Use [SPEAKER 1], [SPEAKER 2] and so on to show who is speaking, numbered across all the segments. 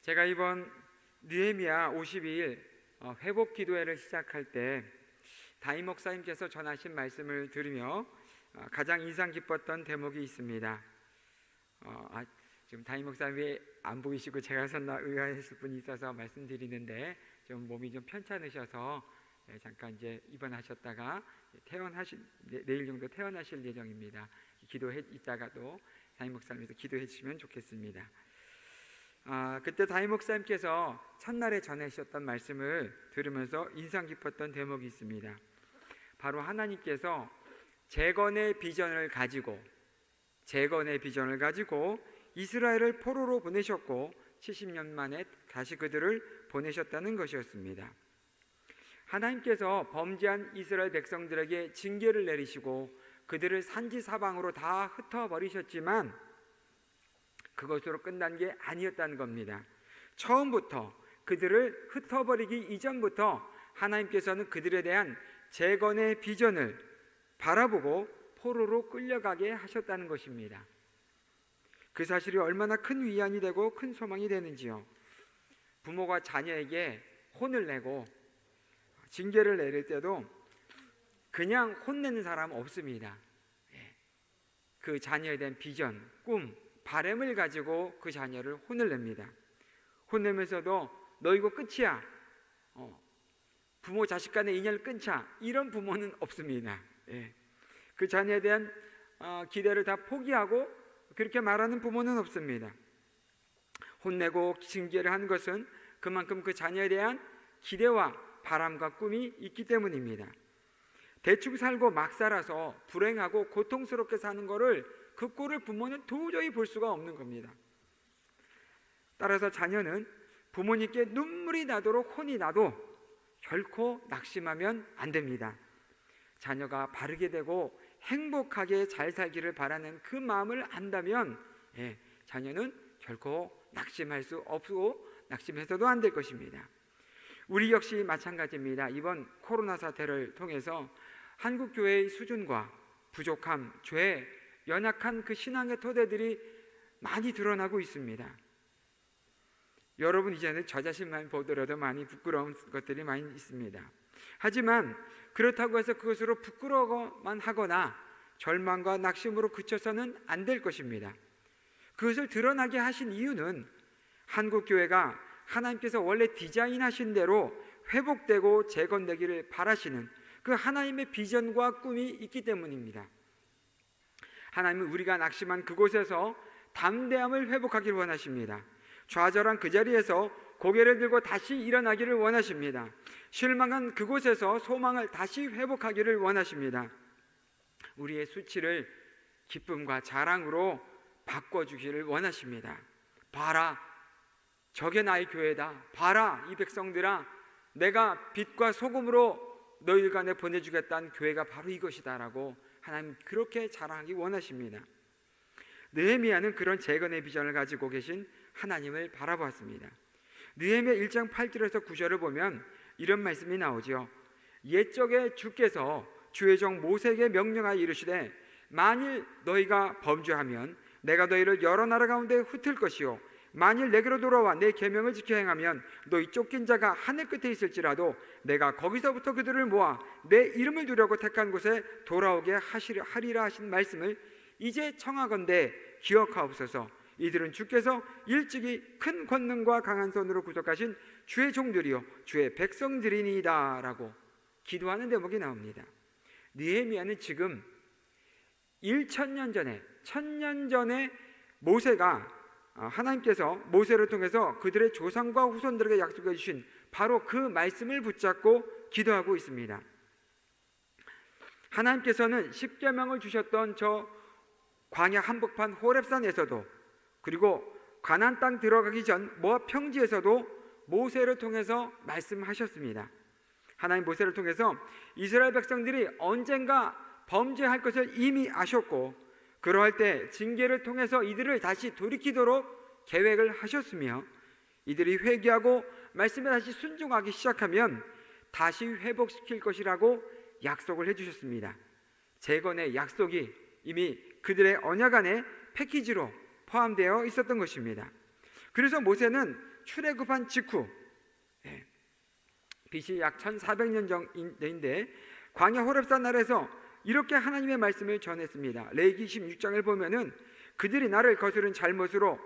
[SPEAKER 1] 제가 이번 느헤미야 52일 회복 기도회를 시작할 때 담임 목사님께서 전하신 말씀을 들으며 가장 인상 깊었던 대목이 있습니다. 지금 담임 목사님이 안 보이시고 제가 섰나 의아했을 분이 있어서 말씀드리는데 좀 몸이 좀 편찮으셔서 잠깐 이제 입원하셨다가 내일 정도 퇴원하실 예정입니다. 기도해 있다가도 담임 목사님께서 기도해 주시면 좋겠습니다. 그때 담임 목사님께서 첫날에 전해주셨던 말씀을 들으면서 인상 깊었던 대목이 있습니다. 바로 하나님께서 재건의 비전을 가지고 이스라엘을 포로로 보내셨고 70년 만에 다시 그들을 보내셨다는 것이었습니다. 하나님께서 범죄한 이스라엘 백성들에게 징계를 내리시고 그들을 산지 사방으로 다 흩어버리셨지만 그것으로 끝난 게 아니었다는 겁니다. 처음부터 그들을 흩어버리기 이전부터 하나님께서는 그들에 대한 재건의 비전을 바라보고 포로로 끌려가게 하셨다는 것입니다. 그 사실이 얼마나 큰 위안이 되고 큰 소망이 되는지요. 부모가 자녀에게 혼을 내고 징계를 내릴 때도 그냥 혼내는 사람 없습니다. 그 자녀에 대한 비전, 꿈, 바람을 가지고 그 자녀를 혼을 냅니다. 혼내면서도 너 이거 끝이야, 부모 자식 간의 인연을 끊자, 이런 부모는 없습니다. 그 자녀에 대한 기대를 다 포기하고 그렇게 말하는 부모는 없습니다. 혼내고 징계를 하는 것은 그만큼 그 자녀에 대한 기대와 바람과 꿈이 있기 때문입니다. 대충 살고 막 살아서 불행하고 고통스럽게 사는 거를 그 꼴을 부모는 도저히 볼 수가 없는 겁니다. 따라서 자녀는 부모님께 눈물이 나도록 혼이 나도 결코 낙심하면 안 됩니다. 자녀가 바르게 되고 행복하게 잘 살기를 바라는 그 마음을 안다면 자녀는 결코 낙심할 수 없고 낙심해서도 안 될 것입니다. 우리 역시 마찬가지입니다. 이번 코로나 사태를 통해서 한국 교회의 수준과 부족함, 죄, 연약한 그 신앙의 토대들이 많이 드러나고 있습니다. 여러분 이제는 저 자신만 보더라도 많이 부끄러운 것들이 많이 있습니다. 하지만 그렇다고 해서 그것으로 부끄러워만 하거나 절망과 낙심으로 그쳐서는 안 될 것입니다. 그것을 드러나게 하신 이유는 한국 교회가 하나님께서 원래 디자인하신 대로 회복되고 재건되기를 바라시는 그 하나님의 비전과 꿈이 있기 때문입니다. 하나님은 우리가 낙심한 그곳에서 담대함을 회복하기를 원하십니다. 좌절한 그 자리에서 고개를 들고 다시 일어나기를 원하십니다. 실망한 그곳에서 소망을 다시 회복하기를 원하십니다. 우리의 수치를 기쁨과 자랑으로 바꿔주기를 원하십니다. 봐라, 저게 나의 교회다. 봐라, 이 백성들아, 내가 빛과 소금으로 너희들 간에 보내주겠다는 교회가 바로 이것이다 라고 하나님 그렇게 자랑하기 원하십니다. 느헤미야는 그런 재건의 비전을 가지고 계신 하나님을 바라보았습니다. 느헤미야 1장 8절에서 9절을 보면 이런 말씀이 나오죠. 옛적에 주께서 주의 종 모세에게 명령하여 이르시되 만일 너희가 범죄하면 내가 너희를 여러 나라 가운데 흩을 것이요 만일 내게로 돌아와 내 계명을 지켜 행하면 너희 쫓긴 자가 하늘 끝에 있을지라도 내가 거기서부터 그들을 모아 내 이름을 두려고 택한 곳에 돌아오게 하리라 하신 말씀을 이제 청하건대 기억하옵소서. 이들은 주께서 일찍이 큰 권능과 강한 손으로 구속하신 주의 종들이요 주의 백성들이니이다 라고 기도하는 대목이 나옵니다. 느헤미야는 지금 1000년 전에 1000년 전에 모세가 하나님께서 모세를 통해서 그들의 조상과 후손들에게 약속해 주신 바로 그 말씀을 붙잡고 기도하고 있습니다. 하나님께서는 십계명을 주셨던 저 광야 한복판 호렙산에서도 그리고 가나안 땅 들어가기 전 모압 평지에서도 모세를 통해서 말씀하셨습니다. 하나님 모세를 통해서 이스라엘 백성들이 언젠가 범죄할 것을 이미 아셨고 그러할 때 징계를 통해서 이들을 다시 돌이키도록 계획을 하셨으며 이들이 회개하고 말씀에 다시 순종하기 시작하면 다시 회복시킬 것이라고 약속을 해주셨습니다. 재건의 약속이 이미 그들의 언약 안에 패키지로 포함되어 있었던 것입니다. 그래서 모세는 출애굽한 직후, BC 약 1400년 전인데 광야 호렙산 아래서 이렇게 하나님의 말씀을 전했습니다. 레위기 26장을 보면은 그들이 나를 거스른 잘못으로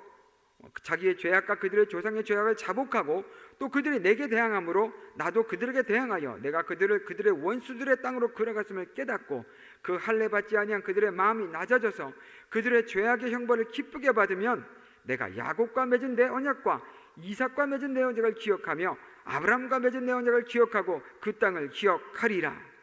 [SPEAKER 1] 자기의 죄악과 그들의 조상의 죄악을 자복하고 또 그들이 내게 대항함으로 나도 그들에게 대항하여 내가 그들을 그들의 원수들의 땅으로 끌어갔음을 깨닫고 그 할례 받지 아니한 그들의 마음이 낮아져서 그들의 죄악의 형벌을 기쁘게 받으면 내가 야곱과 맺은 내 언약과 이삭과 맺은 내 언약을 기억하며 아브라함과 맺은 내 언약을 기억하고 그 땅을 기억하리라.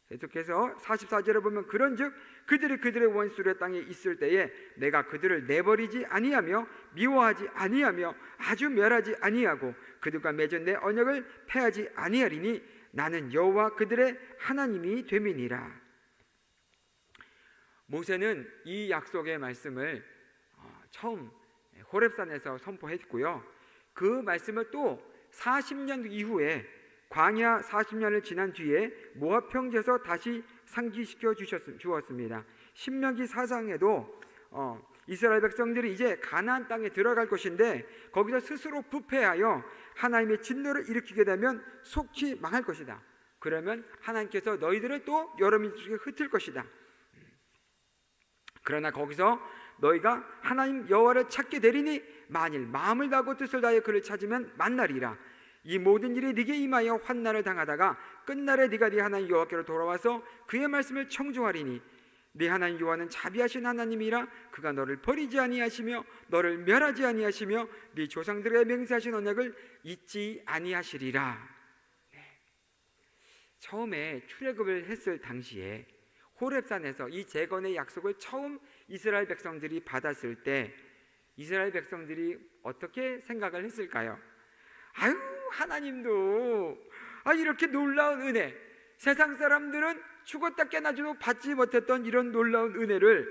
[SPEAKER 1] 계속해서 44절에 보면 그런즉 그들이 그들의 원수의 땅에 있을 때에 내가 그들을 내버리지 아니하며 미워하지 아니하며 아주 멸하지 아니하고 그들과 맺은 내 언약을 폐하지 아니하리니 나는 여호와 그들의 하나님이 됨이니라. 모세는 이 약속의 말씀을 처음 호렙산에서 선포했고요. 그 말씀을 또 40년 이후에 광야 40년을 지난 뒤에 모압 평지에서 다시 상기시켜 주었습니다. 신명기 4장에도 이스라엘 백성들이 이제 가나안 땅에 들어갈 것인데 거기서 스스로 부패하여 하나님의 진노를 일으키게 되면 속히 망할 것이다. 그러면 하나님께서 너희들을 또 여러 민족에게 흩을 것이다. 그러나 거기서 너희가 하나님 여호와를 찾게 되리니 만일 마음을 다하고 뜻을 다하여 그를 찾으면 만나리라. 이 모든 일이 네게 임하여 환난을 당하다가 끝날에 네가 네 하나님 여호와께로 돌아와서 그의 말씀을 청종하리니 네 하나님 여호와는 자비하신 하나님이라 그가 너를 버리지 아니하시며 너를 멸하지 아니하시며 네 조상들에게 맹세하신 언약을 잊지 아니하시리라. 처음에 출애굽을 했을 당시에 호렙산에서 이 재건의 약속을 처음 이스라엘 백성들이 받았을 때 이스라엘 백성들이 어떻게 생각을 했을까요? 아유, 하나님도 이렇게 놀라운 은혜, 세상 사람들은 죽었다 깨나지도 받지 못했던 이런 놀라운 은혜를,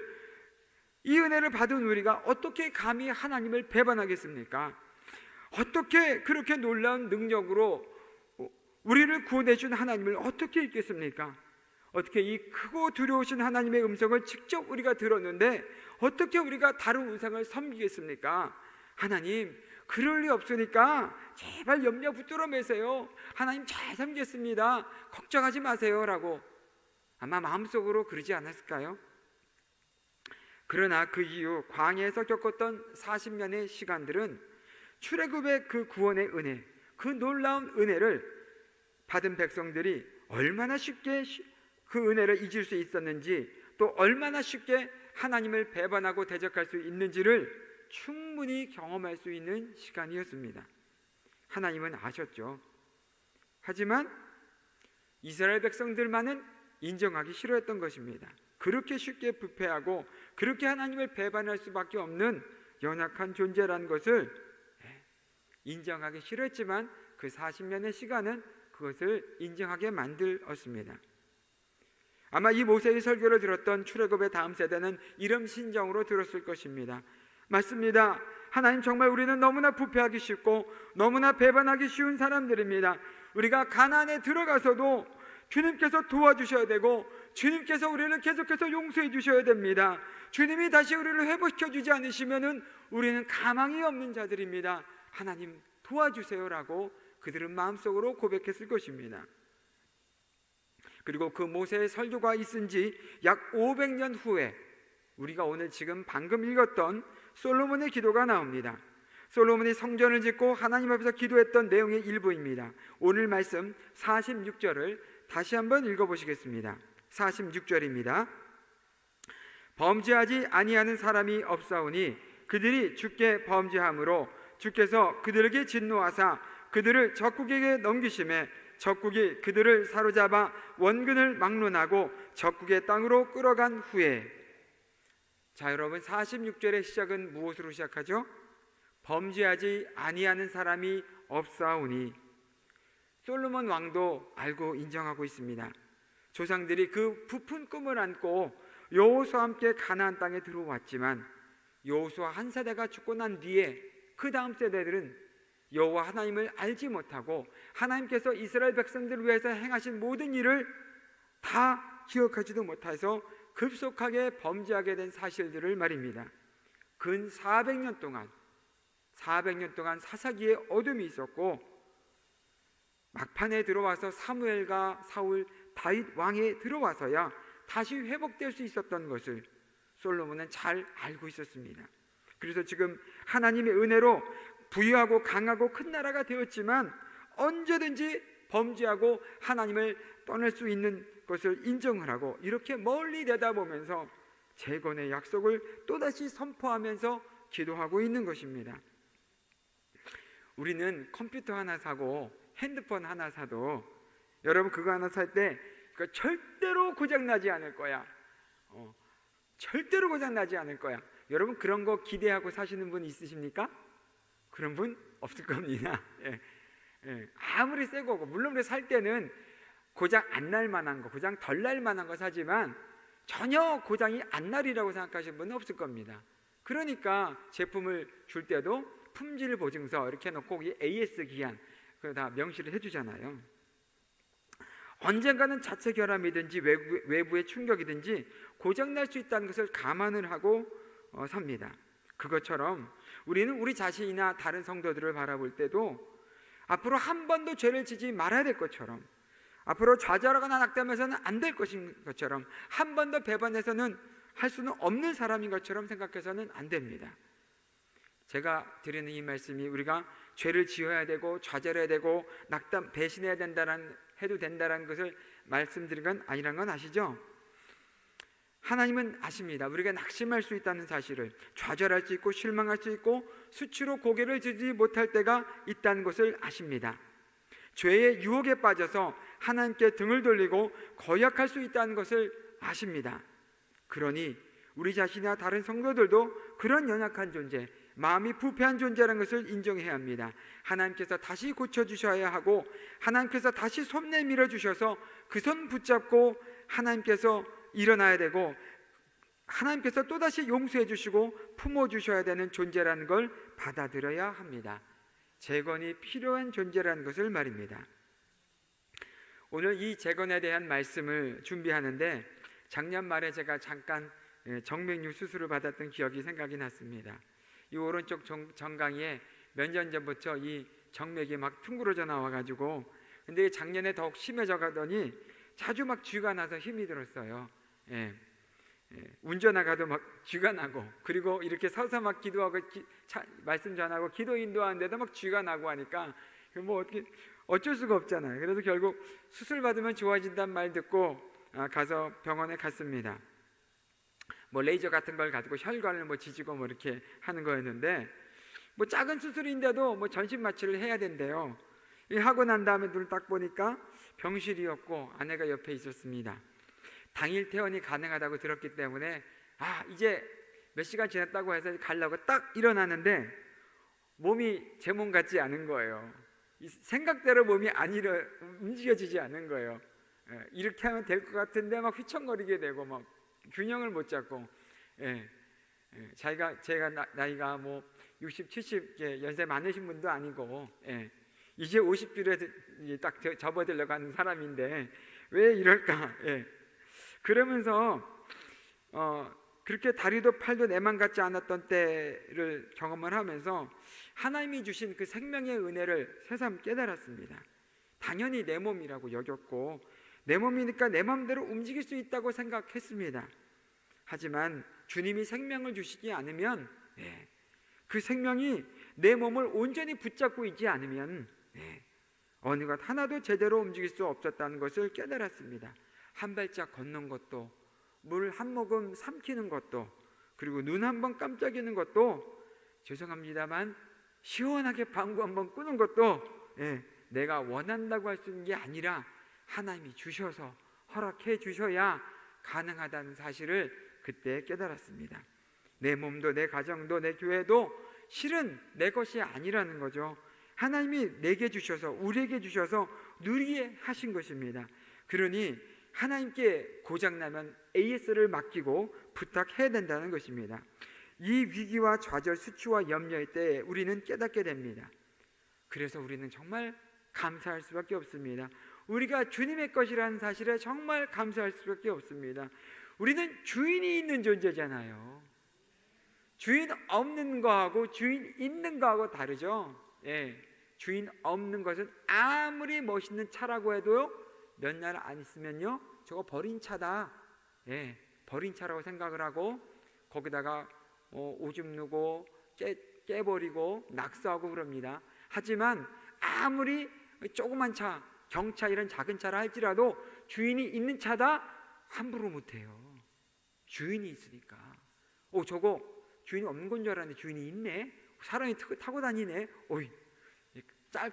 [SPEAKER 1] 이 은혜를 받은 우리가 어떻게 감히 하나님을 배반하겠습니까? 어떻게 그렇게 놀라운 능력으로 우리를 구원해 준 하나님을 어떻게 잊겠습니까? 어떻게 이 크고 두려우신 하나님의 음성을 직접 우리가 들었는데 어떻게 우리가 다른 우상을 섬기겠습니까? 하나님, 그럴 리 없으니까 제발 염려 붙들어 매세요. 하나님 잘 섬기겠습니다. 걱정하지 마세요 라고 아마 마음속으로 그러지 않았을까요? 그러나 그 이후 광야에서 겪었던 40년의 시간들은 출애굽의 그 구원의 은혜, 그 놀라운 은혜를 받은 백성들이 얼마나 쉽게 그 은혜를 잊을 수 있었는지, 또 얼마나 쉽게 하나님을 배반하고 대적할 수 있는지를 충분히 경험할 수 있는 시간이었습니다. 하나님은 아셨죠. 하지만 이스라엘 백성들만은 인정하기 싫어했던 것입니다. 그렇게 쉽게 부패하고 그렇게 하나님을 배반할 수밖에 없는 연약한 존재라는 것을 인정하기 싫어했지만 그 40년의 시간은 그것을 인정하게 만들었습니다. 아마 이 모세의 설교를 들었던 출애굽의 다음 세대는 이런 심정으로 들었을 것입니다. 맞습니다. 하나님, 정말 우리는 너무나 부패하기 쉽고 너무나 배반하기 쉬운 사람들입니다. 우리가 가나안에 들어가서도 주님께서 도와주셔야 되고 주님께서 우리를 계속해서 용서해 주셔야 됩니다. 주님이 다시 우리를 회복시켜 주지 않으시면은 우리는 가망이 없는 자들입니다. 하나님 도와주세요라고 그들은 마음속으로 고백했을 것입니다. 그리고 그 모세의 설교가 있은 지 약 500년 후에 우리가 오늘 지금 방금 읽었던 솔로몬의 기도가 나옵니다. 솔로몬이 성전을 짓고 하나님 앞에서 기도했던 내용의 일부입니다. 오늘 말씀 46절을 다시 한번 읽어보시겠습니다. 46절입니다. 범죄하지 아니하는 사람이 없사오니 그들이 주께 범죄함으로 주께서 그들에게 진노하사 그들을 적국에게 넘기심에 적국이 그들을 사로잡아 원근을 막론하고 적국의 땅으로 끌어간 후에, 자 여러분, 46절의 시작은 무엇으로 시작하죠? 범죄하지 아니하는 사람이 없사오니. 솔로몬 왕도 알고 인정하고 있습니다. 조상들이 그 부푼 꿈을 안고 여호수아와 함께 가나안 땅에 들어왔지만 여호수아 한 세대가 죽고 난 뒤에 그 다음 세대들은 여호와 하나님을 알지 못하고 하나님께서 이스라엘 백성들을 위해서 행하신 모든 일을 다 기억하지도 못해서 급속하게 범죄하게 된 사실들을 말입니다. 근 400년 동안 400년 동안 사사기의 어둠이 있었고, 막판에 들어와서 사무엘과 사울, 다윗 왕에 들어와서야 다시 회복될 수 있었던 것을 솔로몬은 잘 알고 있었습니다. 그래서 지금 하나님의 은혜로 부유하고 강하고 큰 나라가 되었지만 언제든지 범죄하고 하나님을 떠날 수 있는 것을 인정을 하고 이렇게 멀리 내다보면서 재건의 약속을 또다시 선포하면서 기도하고 있는 것입니다. 우리는 컴퓨터 하나 사고 핸드폰 하나 사도 여러분 그거 하나 살 때 절대로 고장나지 않을 거야. 절대로 고장나지 않을 거야. 여러분 그런 거 기대하고 사시는 분 있으십니까? 그런 분 없을 겁니다. 아무리 새 거고, 물론 우리 살 때는 고장 안 날 만한 거, 고장 덜 날 만한 거 사지만 전혀 고장이 안 날이라고 생각하시는 분은 없을 겁니다. 그러니까 제품을 줄 때도 품질 보증서 이렇게 해놓고 AS 기한 그거 다 명시를 해주잖아요. 언젠가는 자체 결함이든지 외부의 충격이든지 고장날 수 있다는 것을 감안을 하고 삽니다. 그것처럼 우리는 우리 자신이나 다른 성도들을 바라볼 때도 앞으로 한 번도 죄를 지지 말아야 될 것처럼, 앞으로 좌절하거나 낙담해서는 안 될 것인 것처럼, 한 번 더 배반해서는 할 수는 없는 사람인 것처럼 생각해서는 안 됩니다. 제가 드리는 이 말씀이 우리가 죄를 지어야 되고 좌절해야 되고 낙담 배신해야 된다는 해도 된다는 것을 말씀드린 건 아니란 건 아시죠? 하나님은 아십니다. 우리가 낙심할 수 있다는 사실을, 좌절할 수 있고 실망할 수 있고 수치로 고개를 들지 못할 때가 있다는 것을 아십니다. 죄의 유혹에 빠져서 하나님께 등을 돌리고 거역할 수 있다는 것을 아십니다. 그러니 우리 자신이나 다른 성도들도 그런 연약한 존재, 마음이 부패한 존재라는 것을 인정해야 합니다. 하나님께서 다시 고쳐주셔야 하고 하나님께서 다시 손 내밀어 주셔서 그 손 붙잡고 하나님께서 일어나야 되고 하나님께서 또다시 용서해 주시고 품어주셔야 되는 존재라는 걸 받아들여야 합니다. 재건이 필요한 존재라는 것을 말입니다. 오늘 이 재건에 대한 말씀을 준비하는데 작년 말에 제가 잠깐 정맥류 수술을 받았던 기억이 생각이 났습니다. 이 오른쪽 정강이에 몇 년 전부터 이 정맥이 막 퉁그러져 나와가지고, 근데 작년에 더욱 심해져 가더니 자주 막 쥐가 나서 힘이 들었어요. 운전하가도 막 쥐가 나고, 그리고 이렇게 서서 막 기도하고 말씀 전하고 기도 인도하는데도 막 쥐가 나고 하니까 뭐 어떻게 어쩔 수가 없잖아요. 그래서 결국 수술 받으면 좋아진다는 말 듣고 가서 병원에 갔습니다. 뭐 레이저 같은 걸 가지고 혈관을 뭐 지지고 뭐 이렇게 하는 거였는데, 뭐 작은 수술인데도 뭐 전신 마취를 해야 된대요. 하고 난 다음에 눈을 딱 보니까 병실이었고 아내가 옆에 있었습니다. 당일 퇴원이 가능하다고 들었기 때문에 이제 몇 시간 지났다고 해서 가려고 딱 일어나는데 몸이 제 몸 같지 않은 거예요. 생각대로 몸이 안 움직여지지 않은 거예요. 이렇게 하면 될 것 같은데 막 휘청거리게 되고 막 균형을 못 잡고, 제가 나이가 뭐 60, 70 연세 많으신 분도 아니고, 이제 50줄에 딱 접어들려고 하는 사람인데 왜 이럴까? 그러면서 그렇게 다리도 팔도 내 맘 같지 않았던 때를 경험을 하면서 하나님이 주신 그 생명의 은혜를 새삼 깨달았습니다. 당연히 내 몸이라고 여겼고 내 몸이니까 내 마음대로 움직일 수 있다고 생각했습니다. 하지만 주님이 생명을 주시지 않으면, 그 생명이 내 몸을 온전히 붙잡고 있지 않으면 어느 것 하나도 제대로 움직일 수 없었다는 것을 깨달았습니다. 한 발짝 걷는 것도, 물 한 모금 삼키는 것도, 그리고 눈 한 번 깜짝이는 것도, 죄송합니다만 시원하게 방구 한 번 끄는 것도 내가 원한다고 할 수 있는 게 아니라 하나님이 주셔서 허락해 주셔야 가능하다는 사실을 그때 깨달았습니다. 내 몸도 내 가정도 내 교회도 실은 내 것이 아니라는 거죠. 하나님이 내게 주셔서 우리에게 주셔서 누리게 하신 것입니다. 그러니 하나님께 고장나면 AS를 맡기고 부탁해야 된다는 것입니다. 이 위기와 좌절, 수치와 염려의 때에 우리는 깨닫게 됩니다. 그래서 우리는 정말 감사할 수밖에 없습니다. 우리가 주님의 것이라는 사실에 정말 감사할 수밖에 없습니다. 우리는 주인이 있는 존재잖아요. 주인 없는 거하고 주인 있는 거하고 다르죠. 예, 주인 없는 것은 아무리 멋있는 차라고 해도요, 몇 날 안 있으면요, 저거 버린 차다. 예, 버린 차라고 생각을 하고 거기다가 오줌 누고 깨버리고 낙서하고 그럽니다. 하지만 아무리 조그만 차, 경차 이런 작은 차라 할지라도 주인이 있는 차다 함부로 못해요. 주인이 있으니까. 저거 주인이 없는 건 줄 알았는데 주인이 있네, 사람이 타고 다니네,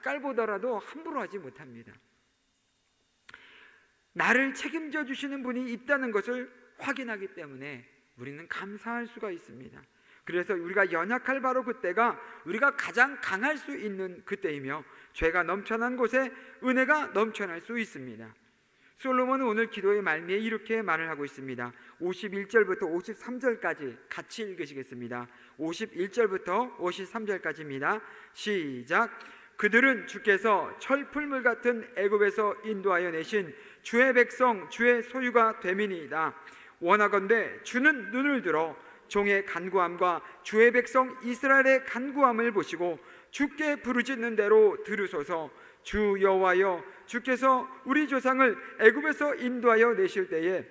[SPEAKER 1] 깔보더라도 함부로 하지 못합니다. 나를 책임져 주시는 분이 있다는 것을 확인하기 때문에 우리는 감사할 수가 있습니다. 그래서 우리가 연약할 바로 그때가 우리가 가장 강할 수 있는 그때이며 죄가 넘쳐난 곳에 은혜가 넘쳐날 수 있습니다. 솔로몬은 오늘 기도의 말미에 이렇게 말을 하고 있습니다. 51절부터 53절까지 같이 읽으시겠습니다. 51절부터 53절까지입니다. 시작. 그들은 주께서 철풀물 같은 애굽에서 인도하여 내신 주의 백성 주의 소유가 됨이니이다. 원하건대 주는 눈을 들어 종의 간구함과 주의 백성 이스라엘의 간구함을 보시고 주께 부르짖는 대로 들으소서. 주 여호와여, 주께서 우리 조상을 애굽에서 인도하여 내실 때에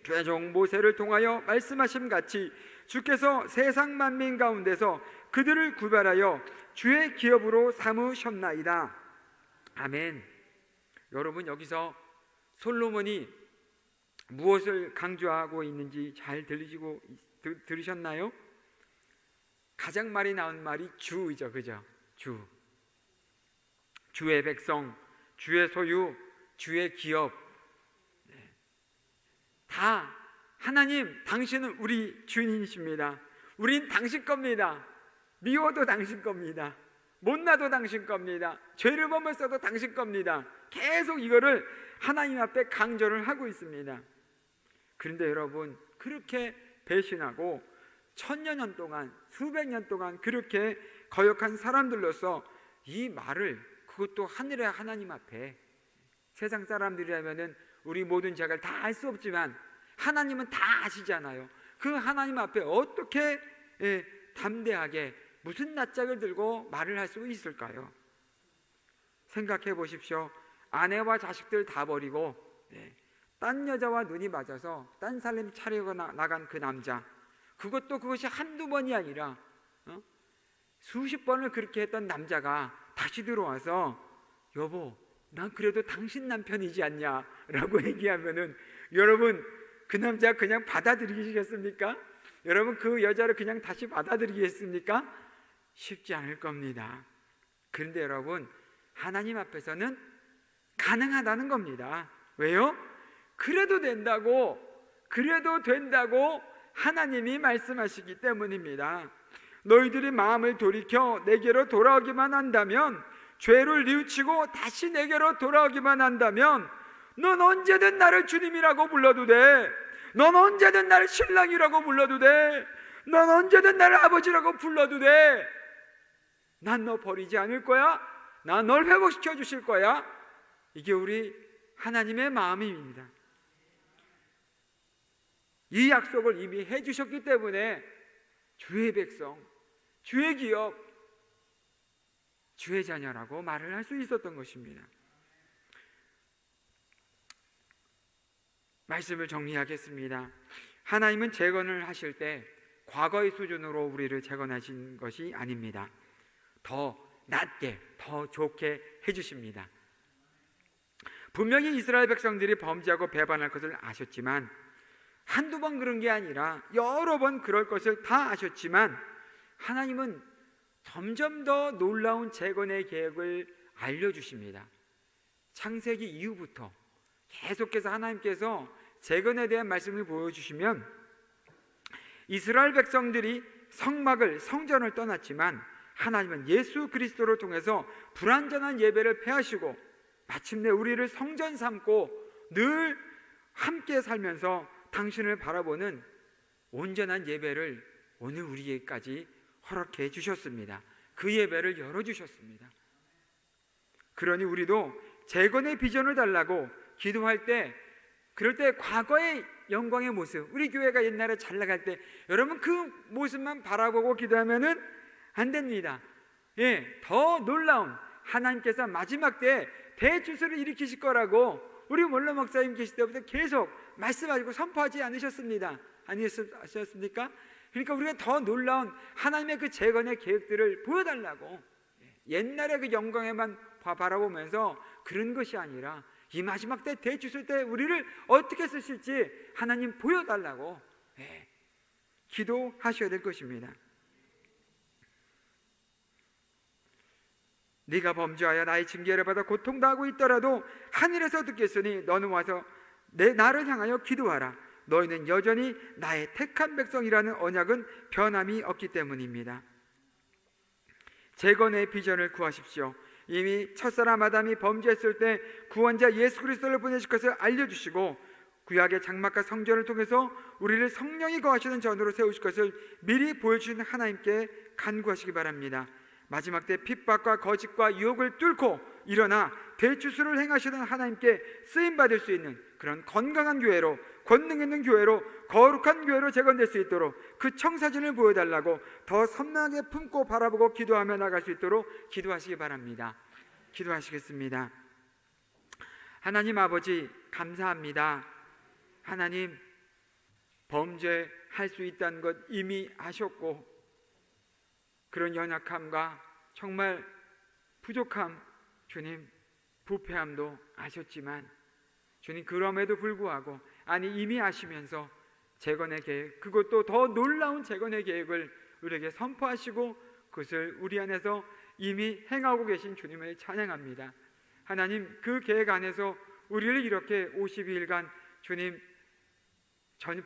[SPEAKER 1] 죄종 모세를 통하여 말씀하심 같이 주께서 세상 만민 가운데서 그들을 구별하여 주의 기업으로 삼으셨나이다. 아멘. 여러분, 여기서 솔로몬이 무엇을 강조하고 있는지 잘 들으셨나요? 가장 많이 나온 말이 주이죠, 그죠? 주의 백성, 주의 소유, 주의 기업. 다 하나님, 당신은 우리 주인이십니다. 우린 당신 겁니다. 미워도 당신 겁니다. 못나도 당신 겁니다. 죄를 범했어도 당신 겁니다. 계속 이거를 하나님 앞에 강조를 하고 있습니다. 그런데 여러분, 그렇게 배신하고 천여 년 동안, 수백 년 동안 그렇게 거역한 사람들로서 이 말을, 그것도 하늘의 하나님 앞에, 세상 사람들이라면은 우리 모든 죄를 다 알 수 없지만 하나님은 다 아시잖아요. 그 하나님 앞에 어떻게 담대하게 무슨 낯짝을 들고 말을 할 수 있을까요? 생각해 보십시오. 아내와 자식들 다 버리고 딴 여자와 눈이 맞아서 딴 살림 차리고 나간 그 남자, 그것이 한두 번이 아니라 수십 번을 그렇게 했던 남자가 다시 들어와서 여보, 난 그래도 당신 남편이지 않냐 라고 얘기하면은 여러분, 그 남자 그냥 받아들이시겠습니까? 여러분, 그 여자를 그냥 다시 받아들이겠습니까? 쉽지 않을 겁니다. 그런데 여러분, 하나님 앞에서는 가능하다는 겁니다. 왜요? 그래도 된다고 하나님이 말씀하시기 때문입니다. 너희들이 마음을 돌이켜 내게로 돌아오기만 한다면, 죄를 뉘우치고 다시 내게로 돌아오기만 한다면, 넌 언제든 나를 주님이라고 불러도 돼. 넌 언제든 나를 신랑이라고 불러도 돼. 넌 언제든 나를 아버지라고 불러도 돼. 난 너 버리지 않을 거야. 난 널 회복시켜 주실 거야. 이게 우리 하나님의 마음입니다. 이 약속을 이미 해주셨기 때문에 주의 백성, 주의 기업, 주의 자녀라고 말을 할 수 있었던 것입니다. 말씀을 정리하겠습니다. 하나님은 재건을 하실 때 과거의 수준으로 우리를 재건하신 것이 아닙니다. 더 낮게, 더 좋게 해주십니다. 분명히 이스라엘 백성들이 범죄하고 배반할 것을 아셨지만, 한두 번 그런 게 아니라 여러 번 그럴 것을 다 아셨지만, 하나님은 점점 더 놀라운 재건의 계획을 알려주십니다. 창세기 이후부터 계속해서 하나님께서 재건에 대한 말씀을 보여주시면, 이스라엘 백성들이 성전을 떠났지만 하나님은 예수 그리스도를 통해서 불완전한 예배를 폐하시고 마침내 우리를 성전 삼고 늘 함께 살면서 당신을 바라보는 온전한 예배를 오늘 우리에게까지 허락해 주셨습니다. 그 예배를 열어주셨습니다. 그러니 우리도 재건의 비전을 달라고 기도할 때, 그럴 때 과거의 영광의 모습, 우리 교회가 옛날에 잘 나갈 때 여러분 그 모습만 바라보고 기도하면은 안 됩니다. 더 놀라운 하나님께서 마지막 때 대추수를 일으키실 거라고 우리 원로 목사님 계실 때부터 계속 말씀하시고 선포하지 않으셨습니다. 아니셨습니까? 그러니까 우리가 더 놀라운 하나님의 그 재건의 계획들을 보여달라고, 옛날의 그 영광에만 바라보면서 그런 것이 아니라 이 마지막 때 대추수 때 우리를 어떻게 쓰실지 하나님 보여달라고 기도하셔야 될 것입니다. 네가 범죄하여 나의 징계를 받아 고통당하고 있더라도 하늘에서 듣겠으니 너는 와서 나를 향하여 기도하라. 너희는 여전히 나의 택한 백성이라는 언약은 변함이 없기 때문입니다. 재건의 비전을 구하십시오. 이미 첫사람 아담이 범죄했을 때 구원자 예수 그리스도를 보내실 것을 알려주시고 구약의 장막과 성전을 통해서 우리를 성령이 거하시는 전으로 세우실 것을 미리 보여주신 하나님께 간구하시기 바랍니다. 마지막 때 핍박과 거짓과 유혹을 뚫고 일어나 대추수를 행하시는 하나님께 쓰임받을 수 있는 그런 건강한 교회로, 권능 있는 교회로, 거룩한 교회로 재건될 수 있도록 그 청사진을 보여달라고 더 선명하게 품고 바라보고 기도하며 나갈 수 있도록 기도하시기 바랍니다. 기도하시겠습니다. 하나님 아버지, 감사합니다. 하나님, 범죄할 수 있다는 것 이미 아셨고 그런 연약함과 정말 부족함, 주님 부패함도 아셨지만 주님 그럼에도 불구하고 이미 아시면서 재건의 계획, 그것도 더 놀라운 재건의 계획을 우리에게 선포하시고 그것을 우리 안에서 이미 행하고 계신 주님을 찬양합니다. 하나님, 그 계획 안에서 우리를 이렇게 52일간 주님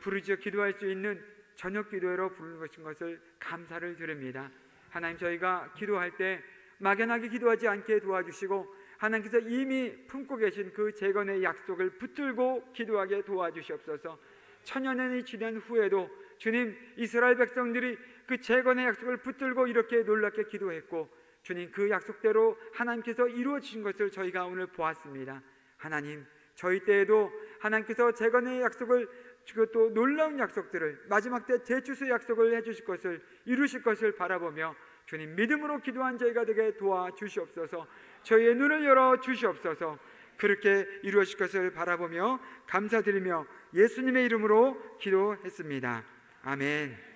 [SPEAKER 1] 부르짖어 기도할 수 있는 저녁 기도회로 부르신 것을 감사를 드립니다. 하나님, 저희가 기도할 때 막연하게 기도하지 않게 도와주시고 하나님께서 이미 품고 계신 그 재건의 약속을 붙들고 기도하게 도와주시옵소서. 천여년이 지난 후에도 주님, 이스라엘 백성들이 그 재건의 약속을 붙들고 이렇게 놀랍게 기도했고 주님 그 약속대로 하나님께서 이루어지신 것을 저희가 오늘 보았습니다. 하나님, 저희 때에도 하나님께서 재건의 약속을, 그것도 놀라운 약속들을, 마지막 때 대추수 약속을 해주실 것을, 이루실 것을 바라보며 주님 믿음으로 기도한 저희가 되게 도와주시옵소서. 저희의 눈을 열어 주시옵소서. 그렇게 이루어질 것을 바라보며 감사드리며 예수님의 이름으로 기도했습니다. 아멘.